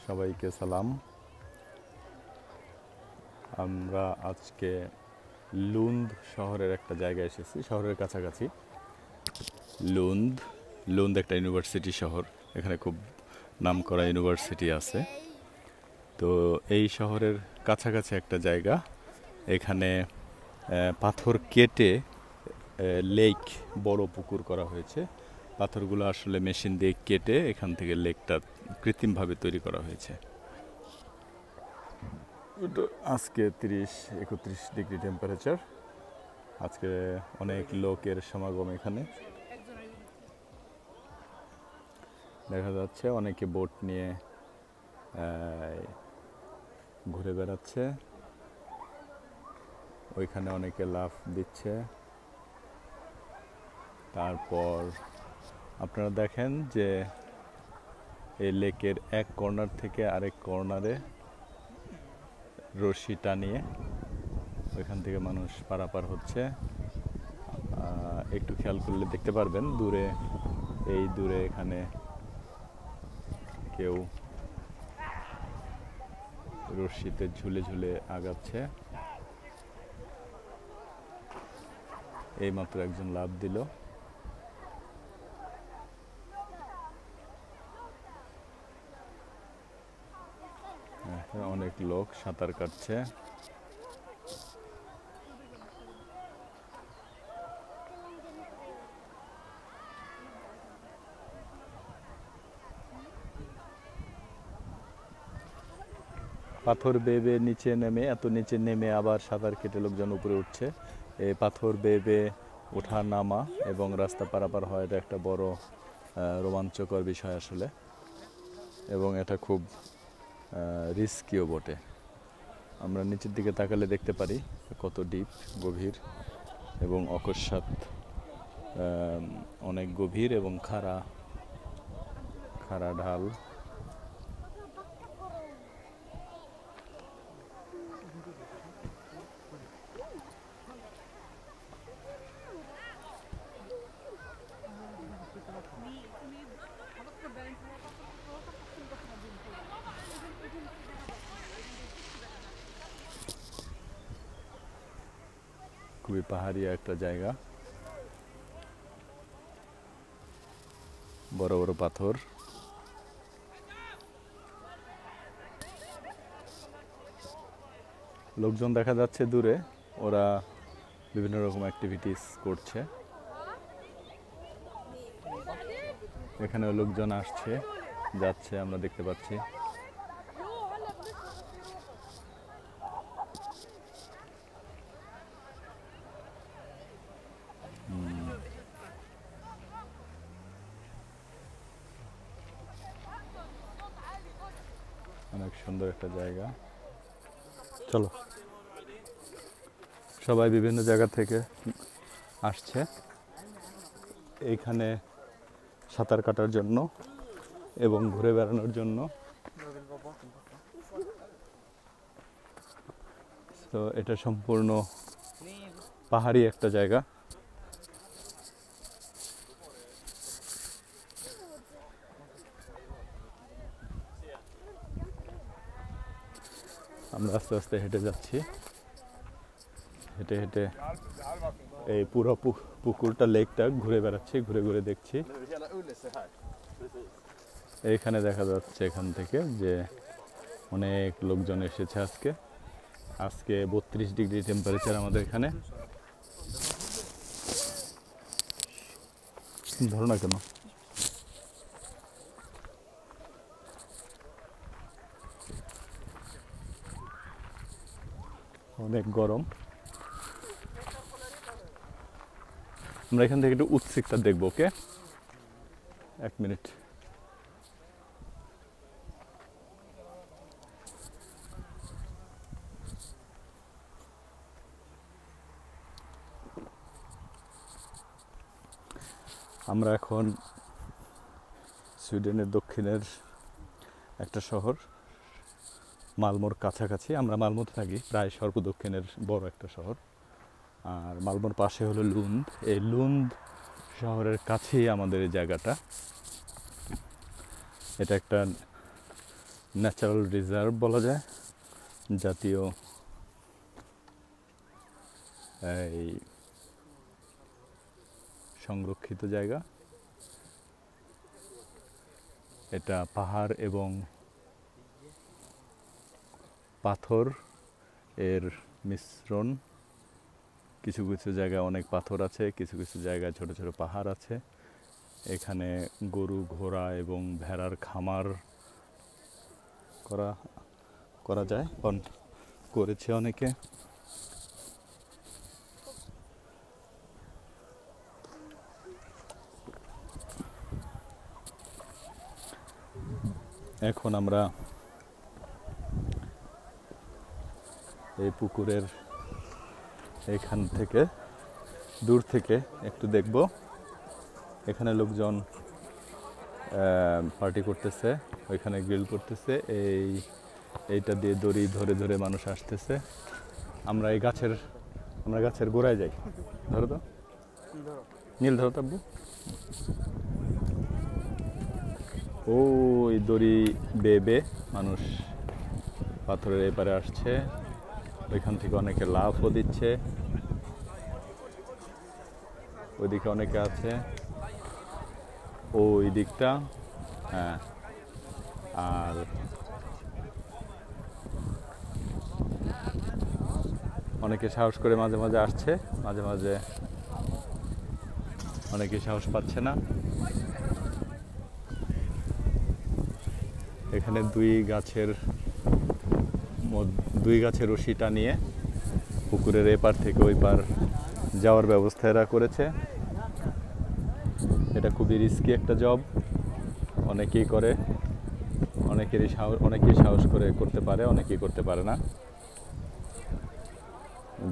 সবাইকে সালাম। আমরা আজকে লুন্দ শহরের একটা জায়গায় এসেছি, শহরের কাছাকাছি। লুন্দ একটা ইউনিভার্সিটি শহর, এখানে খুব নামকরা ইউনিভার্সিটি আছে। তো এই শহরের কাছাকাছি একটা জায়গা, এখানে পাথর কেটে লেক, বড় পুকুর করা হয়েছে। পাথরগুলো আসলে মেশিন দিয়ে কেটে এখান থেকে লেকটা কৃত্রিমভাবে তৈরি করা হয়েছে। আজকে 30-31 ডিগ্রি টেম্পারেচার। আজকে অনেক লোকের সমাগম এখানে দেখা যাচ্ছে। অনেকে বোট নিয়ে ঘুরে বেড়াচ্ছে, ওইখানে অনেকে লাফ দিচ্ছে। তারপর আপনারা দেখেন যে এই লেকের এক কর্নার থেকে আরেক কর্নারে রশি টানিয়ে ওইখান থেকে মানুষ পারাপার হচ্ছে। একটু খেয়াল করলে দেখতে পারবেন দূরে এখানে কেউ রশিতে ঝুলে ঝুলে আগাচ্ছে। এইমাত্র একজন লাফ দিল। অনেক লোক সাঁতার কাটছে। পাথর বেয়ে নিচে নেমে, এত নিচে নেমে আবার সাঁতার কেটে লোকজন উপরে উঠছে। এই পাথর বেয়ে ওঠা নামা এবং রাস্তা পারাপার হয়, এটা একটা বড় রোমাঞ্চকর বিষয় আসলে, এবং এটা খুব রিস্কিও বটে। আমরা নিচের দিকে তাকালে দেখতে পারি কত ডিপ, গভীর এবং অকস্মাৎ অনেক গভীর এবং খাড়া ঢাল। খুবই পাহাড়ি একটা জায়গা, বড় বড় পাথর। লোকজন দেখা যাচ্ছে দূরে, ওরা বিভিন্ন রকম অ্যাক্টিভিটিস করছে। এখানে লোকজন আসছে যাচ্ছে, আমরা দেখতে পাচ্ছি। অনেক সুন্দর একটা জায়গা। চলো, সবাই বিভিন্ন জায়গা থেকে আসছে এইখানে সাঁতার কাটার জন্য এবং ঘুরে বেড়ানোর জন্য। তো এটা সম্পূর্ণ পাহাড়ি একটা জায়গা। আমরা আস্তে আস্তে হেঁটে যাচ্ছি, হেঁটে হেঁটে এই পুরো পুকুরটা, লেকটা ঘুরে বেড়াচ্ছি, ঘুরে ঘুরে দেখছি। এইখানে দেখা যাচ্ছে এখান থেকে যে অনেক লোকজন এসেছে আজকে। 32 ডিগ্রি টেম্পারেচার আমাদের এখানে। ধরো না কেন, অনেক গরম। আমরা এখান থেকে একটু উৎসিকটা দেখবো। ওকে, 1 মিনিট। আমরা এখন সুইডেনের দক্ষিণের একটা শহর মালমোর কাছাকাছি। আমরা মালমোতে থাকি, প্রায় সর্বদক্ষিণের বড় একটা শহর। আর মালমোর পাশে হলো লুন্দ। এই লুন্দ শহরের কাছেই আমাদের এই জায়গাটা। এটা একটা ন্যাচারাল রিজার্ভ বলা যায়, জাতীয় এই সংরক্ষিত জায়গা। এটা পাহাড় এবং পাথর এর মিশ্রণ। কিছু কিছু জায়গায় অনেক পাথর আছে, কিছু কিছু জায়গায় ছোট ছোট পাহাড় আছে। এখানে গরু, ঘোড়া এবং ভেড়ার খামার করা যায়, করেছে অনেকে। এখন আমরা এই পুকুরের এখান থেকে দূর থেকে একটু দেখব। এখানে লোকজন পার্টি করতেছে, ওইখানে গ্রিল করতেছে। এইটা দিয়ে দড়ি ধরে ধরে মানুষ আসতেছে। আমরা গাছের গোড়ায় যাই। ধরো তো নীল, ধরো তাব্বু। ওই দড়ি বেয়ে মানুষ পাথরের এপারে আসছে। ওইখান থেকে অনেকে লাফও দিচ্ছে। ওইদিকে অনেকে আছে, ওই দিকটা। হ্যাঁ, আর অনেকে সাহস করে মাঝে মাঝে আসছে, মাঝে মাঝে অনেকে সাহস পাচ্ছে না। এখানে দুই গাছের রশি টানিয়ে পুকুরের এপার থেকে ওই পার যাওয়ার ব্যবস্থা এরা করেছে। এটা খুবই রিস্কি একটা জব, অনেকেই করে, অনেকেই সাহস করে করতে পারে, অনেকেই করতে পারে না।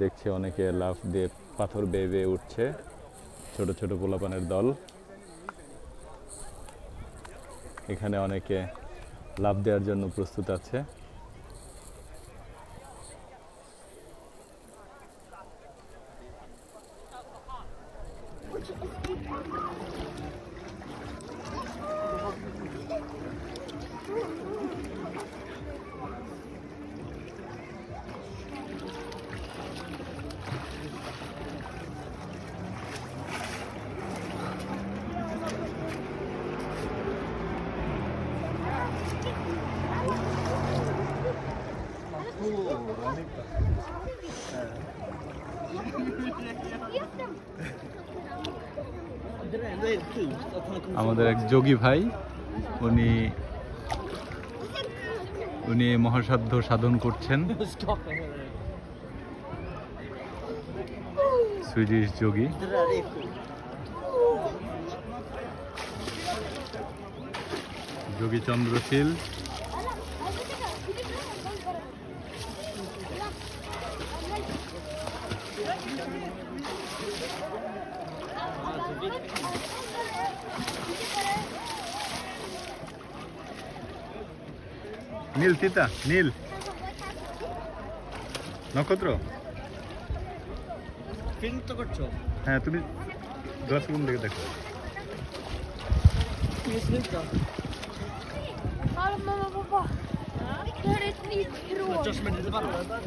দেখছি অনেকে লাফ দিয়ে পাথর বেয়ে বেয়ে উঠছে, ছোট ছোট পোলাপানের দল। এখানে অনেকে লাফ দেওয়ার জন্য প্রস্তুত আছে। আমাদের এক যোগী ভাই, উনি মহাসাধ্য সাধন করছেন, সুইডিশ যোগী। যোগী চন্দ্রশীল। নীল তিতা, নীল নক্ষত্র। হ্যাঁ, তুমি 10 সেকেন্ড থেকে দেখো।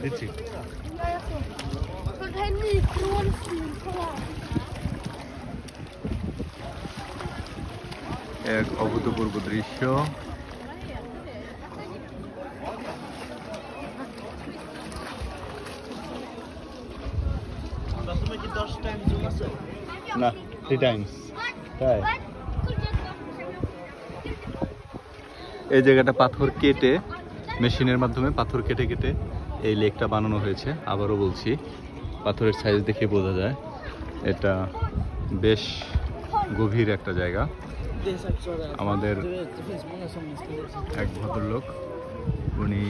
দিচ্ছি। এক অভূতপূর্ব দৃশ্য। না, 3 টাইমস। তাই এই জায়গাটা পাথর কেটে, মেশিনের মাধ্যমে পাথর কেটে কেটে এই লেকটা বানানো হয়েছে। আবারও বলছি, পাথরের সাইজ দেখে বোঝা যায় এটা বেশ গভীর একটা জায়গা। আমাদের এক ভদ্রলোক, উনি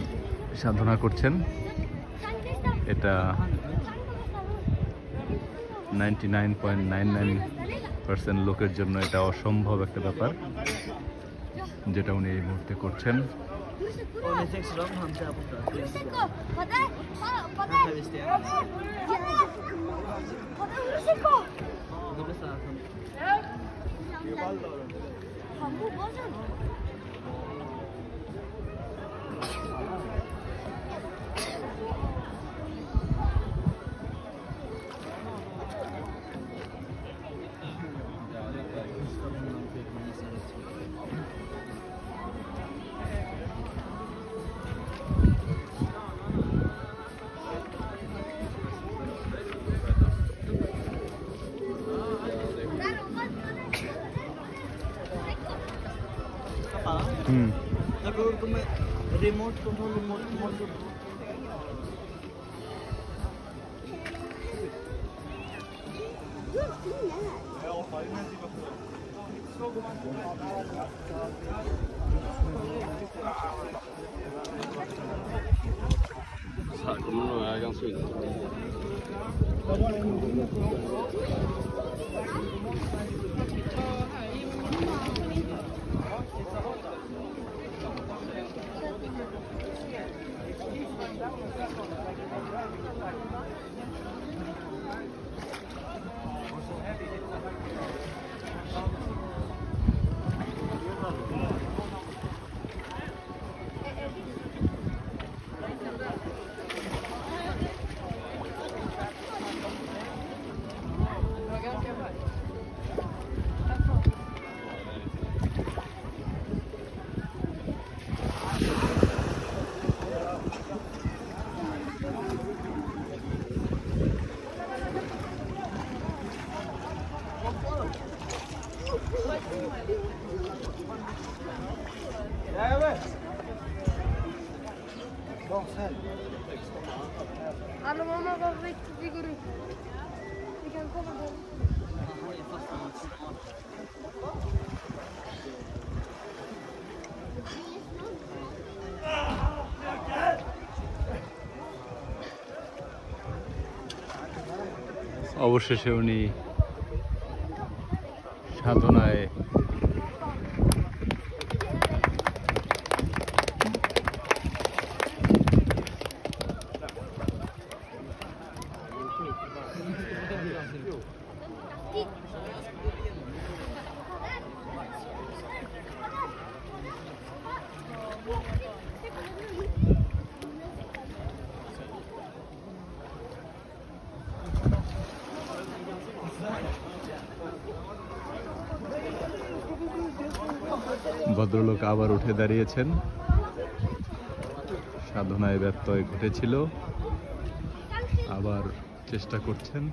সাধনা করছেন। এটা 99.99% লোকের জন্য এটা অসম্ভব একটা ব্যাপার, যেটা উনি এই মুহূর্তে করছেন। apa? Tapi remote control remote. Här kommer nog är ganska ut. Alla mamma var riktigt, vi går upp. Vi kan komma på. অবশেষে উনি সাধনায় ভদ্রলোক আবার উঠে দাঁড়িয়েছেন। সাধনায় ব্যত্যয় ঘটেছিল, আবার চেষ্টা করছেন।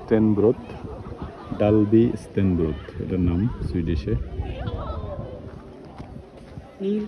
স্টেনব্রোথ, ডালবি স্টেনব্রোথ এটার নাম সুইডিশে। নীল